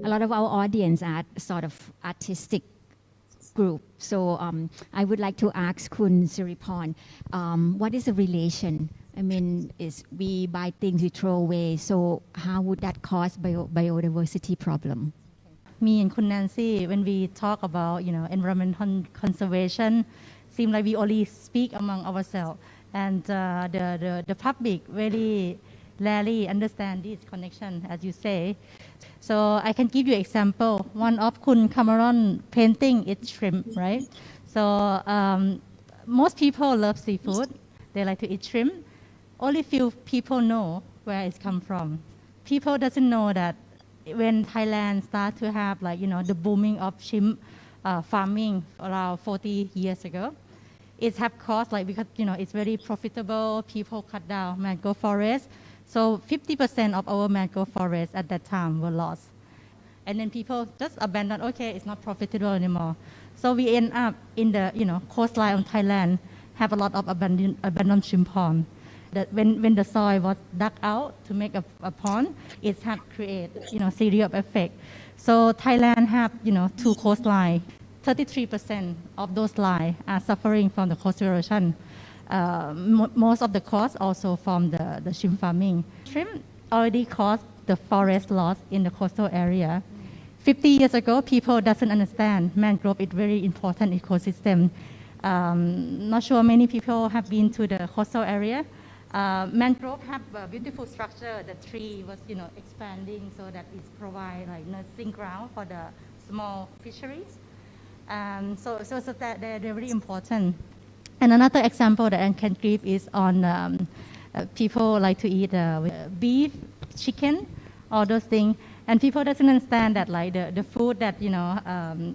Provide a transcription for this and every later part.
a lot of our audience are sort of artistic group. So I would like to ask Kun Siriporn, what is the relation? I mean, is we buy things, we throw away. So how would that cause biodiversity problem? Me and Kun Nancy, when we talk about environmental conservation, seem like we only speak among ourselves, and the public very rarely understand this connection, as you say. So I can give you example. One of Kun Cameron painting is shrimp, right? So most people love seafood. They like to eat shrimp. Only few people know where it's come from. People doesn't know that when Thailand start to have the booming of shrimp farming around 40 years ago, it have caused because it's very profitable. People cut down mangrove forest. So 50% of our mangrove forests at that time were lost. And then people just abandoned, okay, it's not profitable anymore. So we end up in the coastline of Thailand, have a lot of abandoned shrimp pond. That when the soil was dug out to make a pond, it had created series of effects. So Thailand have 2 coastlines. 33% of those lines are suffering from the coastal erosion. Most of the cost also from the shrimp farming. Shrimp already caused the forest loss in the coastal area. 50 years ago, people doesn't understand mangrove is very important ecosystem. Not sure many people have been to the coastal area. Mangrove have a beautiful structure. The tree was expanding so that it provide nursing ground for the small fisheries. So that they're very important. And another example that I can give is on people like to eat beef, chicken, all those things. And people doesn't understand that the food that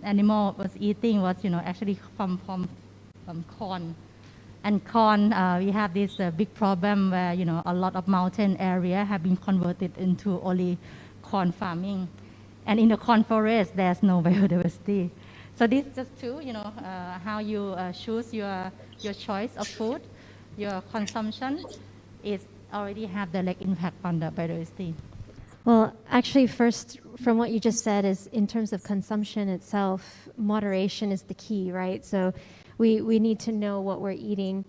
animal was eating was actually from corn. And corn, we have this big problem where a lot of mountain area have been converted into only corn farming. And in the corn forest, there's no biodiversity. So this just to how you choose your choice of food, your consumption, is already have direct impact on the biodiversity. Well, actually, first, from what you just said, is in terms of consumption itself, moderation is the key, right? So we need to know what we're eating.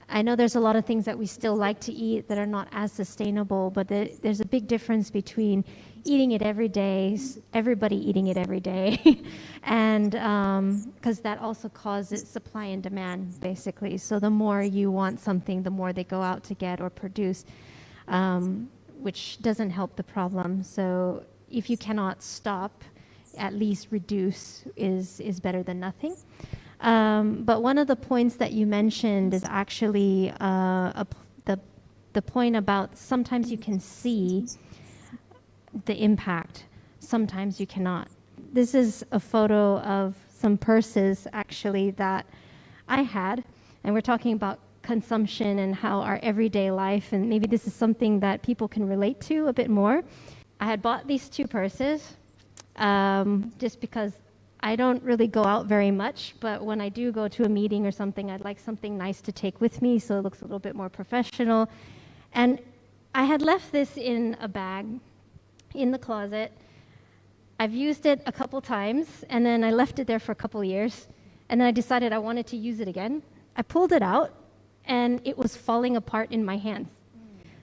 I know there's a lot of things that we still like to eat that are not as sustainable, but there's a big difference between eating it every day, everybody eating it every day, and because that also causes supply and demand, basically. So the more you want something, the more they go out to get or produce, which doesn't help the problem. So if you cannot stop, at least reduce is better than nothing. But one of the points that you mentioned is actually the point about sometimes you can see the impact, sometimes you cannot. This is a photo of some purses actually that I had, and we're talking about consumption and how our everyday life, and maybe this is something that people can relate to a bit more. I had bought these 2 purses just because I don't really go out very much, but when I do go to a meeting or something, I'd like something nice to take with me so it looks a little bit more professional. And I had left this in a bag in the closet. I've used it a couple times, and then I left it there for a couple years, and then I decided I wanted to use it again. I pulled it out, and it was falling apart in my hands.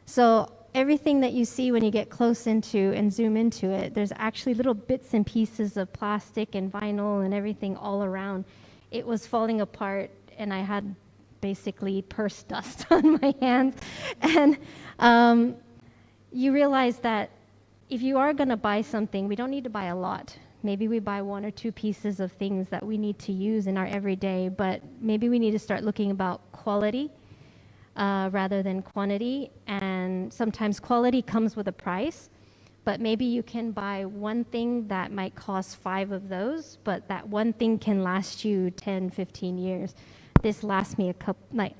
So everything that you see when you get close into and zoom into it, there's actually little bits and pieces of plastic and vinyl and everything all around. It was falling apart, and I had basically purse dust on my hands. And you realize that if you are going to buy something, we don't need to buy a lot. Maybe we buy 1 or 2 pieces of things that we need to use in our everyday, but maybe we need to start looking about quality rather than quantity. And sometimes quality comes with a price, but maybe you can buy one thing that might cost 5 of those, but that one thing can last you 10, 15 years. This lasts me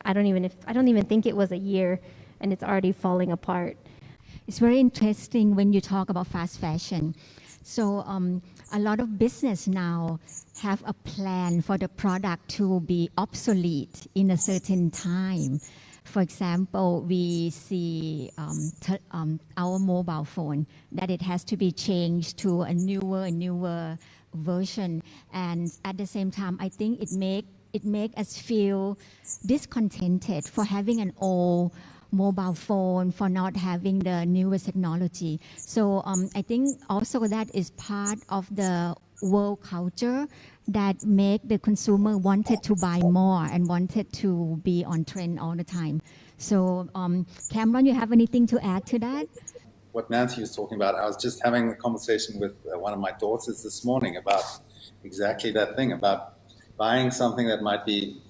I don't even think it was a year, and it's already falling apart. It's very interesting when you talk about fast fashion. So a lot of business now have a plan for the product to be obsolete in a certain time. For example, we see our mobile phone, that it has to be changed to a newer version. And at the same time, I think it make us feel discontented for having an old mobile phone, for not having the newest technology. So I think also that is part of the world culture that make the consumer wanted to buy more and wanted to be on trend all the time. So Cameron, you have anything to add to that? What Nancy was talking about, I was just having a conversation with one of my daughters this morning about exactly that thing, about buying something that might be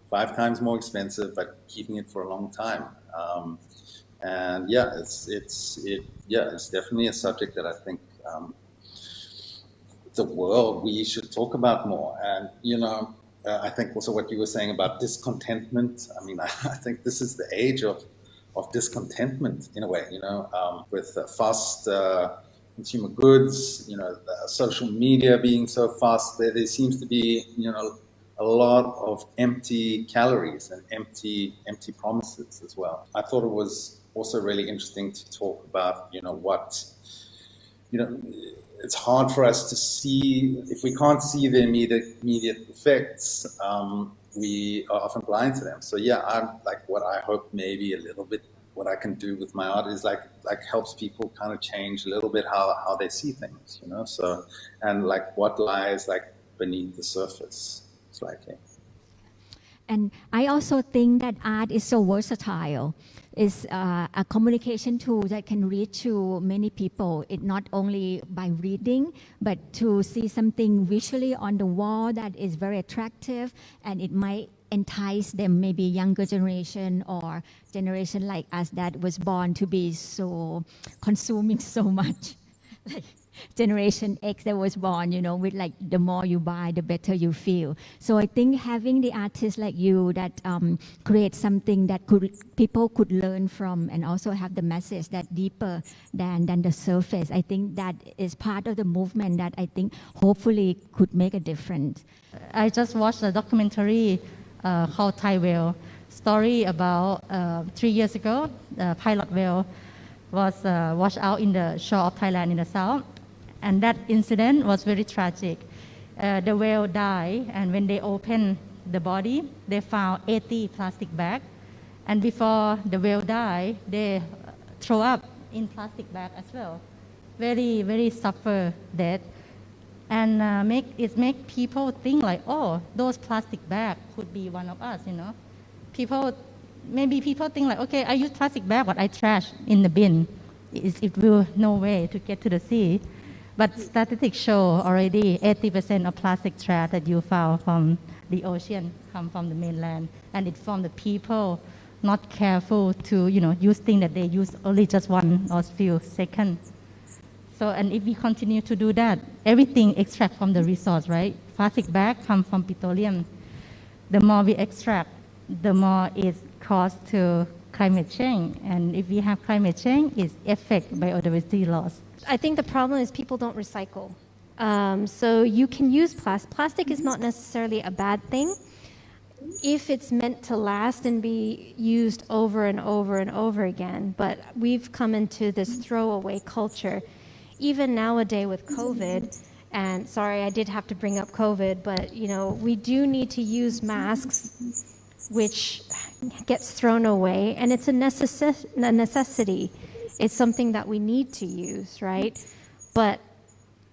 5 times more expensive, but keeping it for a long time. And yeah, it's definitely a subject that I think the world we should talk about more. And I think also what you were saying about discontentment. I mean, I think this is the age of discontentment in a way. With fast consumer goods, social media being so fast, there seems to be a lot of empty calories and empty promises as well. I thought it was also really interesting to talk about, it's hard for us to see, if we can't see the immediate effects, we are often blind to them. So yeah, I'm like, what I hope maybe a little bit, what I can do with my art is like helps people kind of change a little bit how they see things, so, and like what lies like beneath the surface. Slightly. And I also think that art is so versatile. It's a communication tool that can reach to many people. It not only by reading, but to see something visually on the wall that is very attractive, and it might entice them, maybe younger generation or generation like us that was born to be so consuming so much. Like Generation X that was born, with like the more you buy, the better you feel. So I think having the artists like you that create something that people could learn from, and also have the message that deeper than the surface. I think that is part of the movement that I think hopefully could make a difference. I just watched a documentary called Thai Whale, story about 3 years ago, the pilot whale was washed out in the shore of Thailand in the south. And that incident was very tragic. The whale died, and when they opened the body, they found 80 plastic bags. And before the whale died, they throw up in plastic bag as well. Very, very suffer death. And it make people think like, oh, those plastic bags could be one of us, Maybe people think like, okay, I use plastic bag, but I trash in the bin. It will no way to get to the sea. But statistics show already 80% of plastic trash that you found from the ocean come from the mainland. And it's from the people not careful to, use things that they use only just 1 or few seconds. So, and if we continue to do that, everything extract from the resource, right? Plastic bag come from petroleum. The more we extract, the more it causes to climate change. And if we have climate change, it affects biodiversity loss. I think the problem is people don't recycle. So you can use plastic. Plastic is not necessarily a bad thing if it's meant to last and be used over and over and over again. But we've come into this throwaway culture. Even nowadays with COVID, and sorry, I did have to bring up COVID, but we do need to use masks, which gets thrown away, and it's a necessity. It's something that we need to use, right? But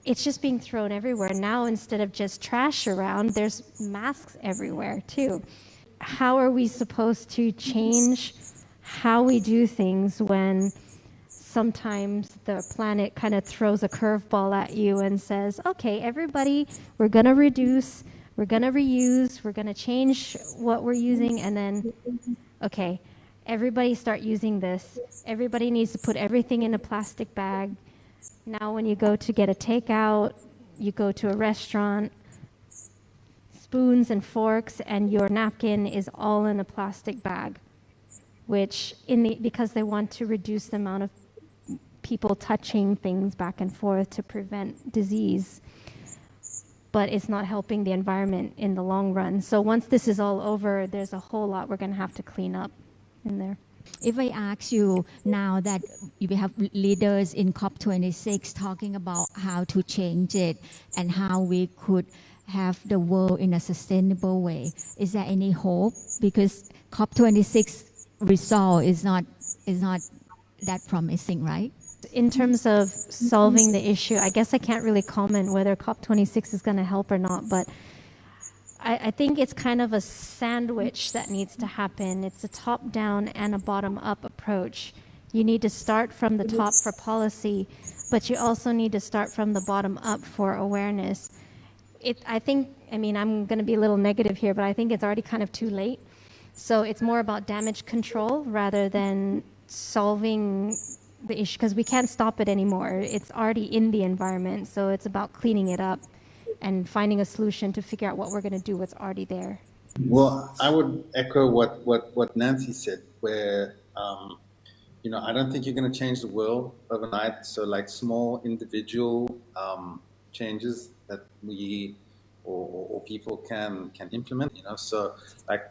it's just being thrown everywhere. Now, instead of just trash around, there's masks everywhere too. How are we supposed to change how we do things when sometimes the planet kind of throws a curveball at you and says, okay, everybody, we're going to reduce, we're going to reuse, we're going to change what we're using, and then, okay, everybody start using this. Everybody needs to put everything in a plastic bag. Now when you go to get a takeout, you go to a restaurant, spoons and forks and your napkin is all in a plastic bag, which because they want to reduce the amount of people touching things back and forth to prevent disease. But it's not helping the environment in the long run. So once this is all over, there's a whole lot we're going to have to clean up. in there. If I ask you now that we have leaders in COP26 talking about how to change it and how we could have the world in a sustainable way, is there any hope? Because COP26 result is not that promising, right? In terms of solving the issue, I guess I can't really comment whether COP26 is going to help or not, but I think it's kind of a sandwich that needs to happen. It's a top-down and a bottom-up approach. You need to start from the top for policy, but you also need to start from the bottom up for awareness. I mean, I'm going to be a little negative here, but I think it's already kind of too late. So it's more about damage control rather than solving the issue, because we can't stop it anymore. It's already in the environment, so it's about cleaning it up and finding a solution to figure out what we're going to do what's already there. Well, I would echo what Nancy said, where I don't think you're going to change the world overnight. So like small individual changes that we or people can implement. So like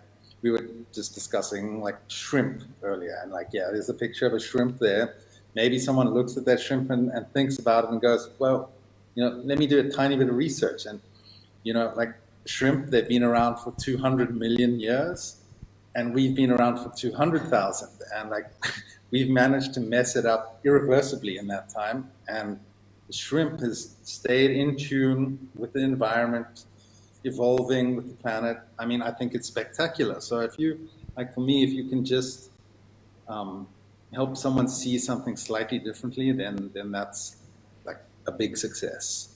we were just discussing like shrimp earlier, and like there's a picture of a shrimp there. Maybe someone looks at that shrimp and thinks about it and goes, well, let me do a tiny bit of research. And, like shrimp, they've been around for 200 million years, and we've been around for 200,000. And like, we've managed to mess it up irreversibly in that time. And the shrimp has stayed in tune with the environment, evolving with the planet. I mean, I think it's spectacular. So if you, like for me, if you can just help someone see something slightly differently, then that's like a big success.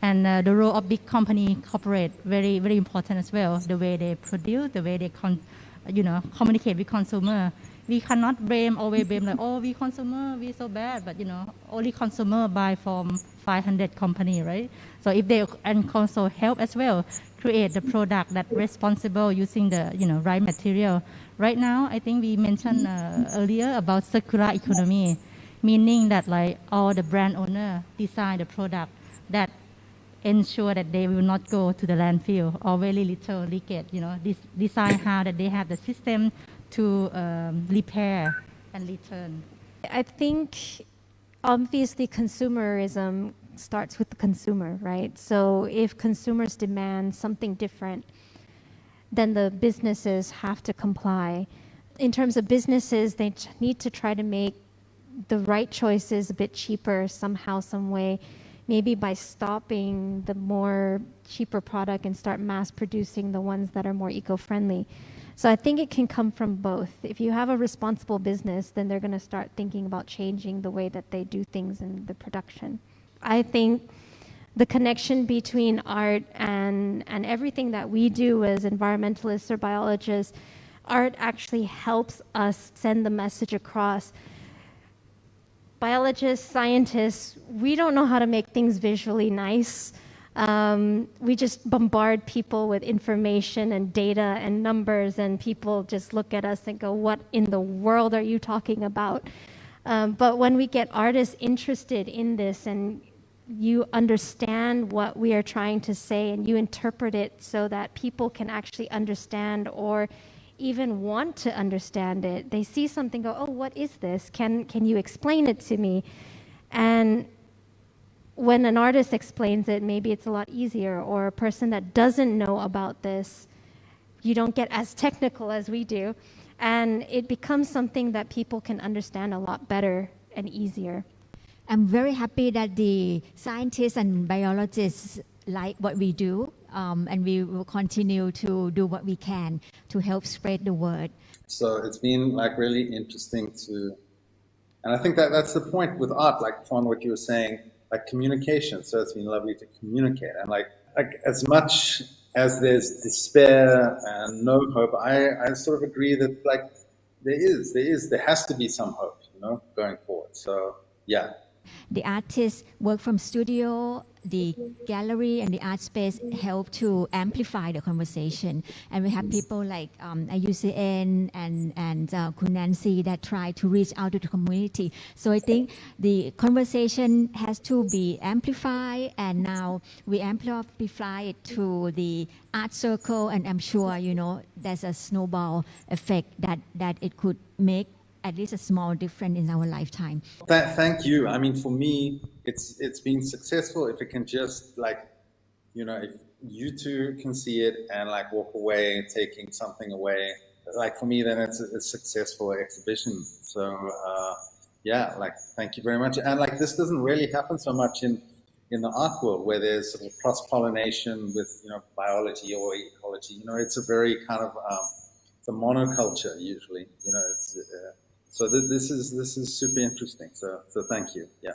And the role of big company, corporate, very, very important as well. The way they produce, the way they communicate with consumer. We cannot always blame like, oh, we consumer, we so bad, but only consumer buy from 500 company, right? So if they and also help as well, create the product that responsible using the right material. Right now, I think we mentioned earlier about circular economy, meaning that like all the brand owner design the product that ensure that they will not go to the landfill or very little leakage. Design how that they have the system to repair and return. I think obviously consumerism starts with the consumer, right? So if consumers demand something different, then the businesses have to comply. In terms of businesses, they need to try to make the right choices a bit cheaper somehow, some way, maybe by stopping the more cheaper product and start mass producing the ones that are more eco-friendly. So I think it can come from both. If you have a responsible business, then they're going to start thinking about changing the way that they do things in the production. I think the connection between art and everything that we do as environmentalists or biologists, art actually helps us send the message across. Biologists, scientists, we don't know how to make things visually nice. We just bombard people with information and data and numbers, and people just look at us and go, what in the world are you talking about? But when we get artists interested in this and you understand what we are trying to say and you interpret it so that people can actually understand or even want to understand it, they see something, go, oh, what is this? Can you explain it to me? And when an artist explains it, maybe it's a lot easier, or a person that doesn't know about this, you don't get as technical as we do, and it becomes something that people can understand a lot better and easier. I'm very happy that the scientists and biologists like what we do, and we will continue to do what we can to help spread the word. So it's been like really interesting and I think that's the point with art, like on what you were saying, like communication. So it's been lovely to communicate, and like as much as there's despair and no hope, I sort of agree that like there has to be some hope, going forward. So yeah. The artists work from studio, the gallery and the art space help to amplify the conversation. And we have people like IUCN and Kun Nancy that try to reach out to the community. So I think the conversation has to be amplified, and now we amplify it to the art circle, and I'm sure, you know, there's a snowball effect that it could make at least a small difference in our lifetime. Thank you. I mean, for me, it's been successful if it can just, like, you know, if you two can see it and like walk away taking something away, like for me, then it's a successful exhibition. So yeah, like, thank you very much. And like, this doesn't really happen so much in the art world, where there's sort of cross-pollination with, you know, biology or ecology. You know, it's a very kind of the monoculture usually. You know, it's so this is super interesting. So thank you. Yeah.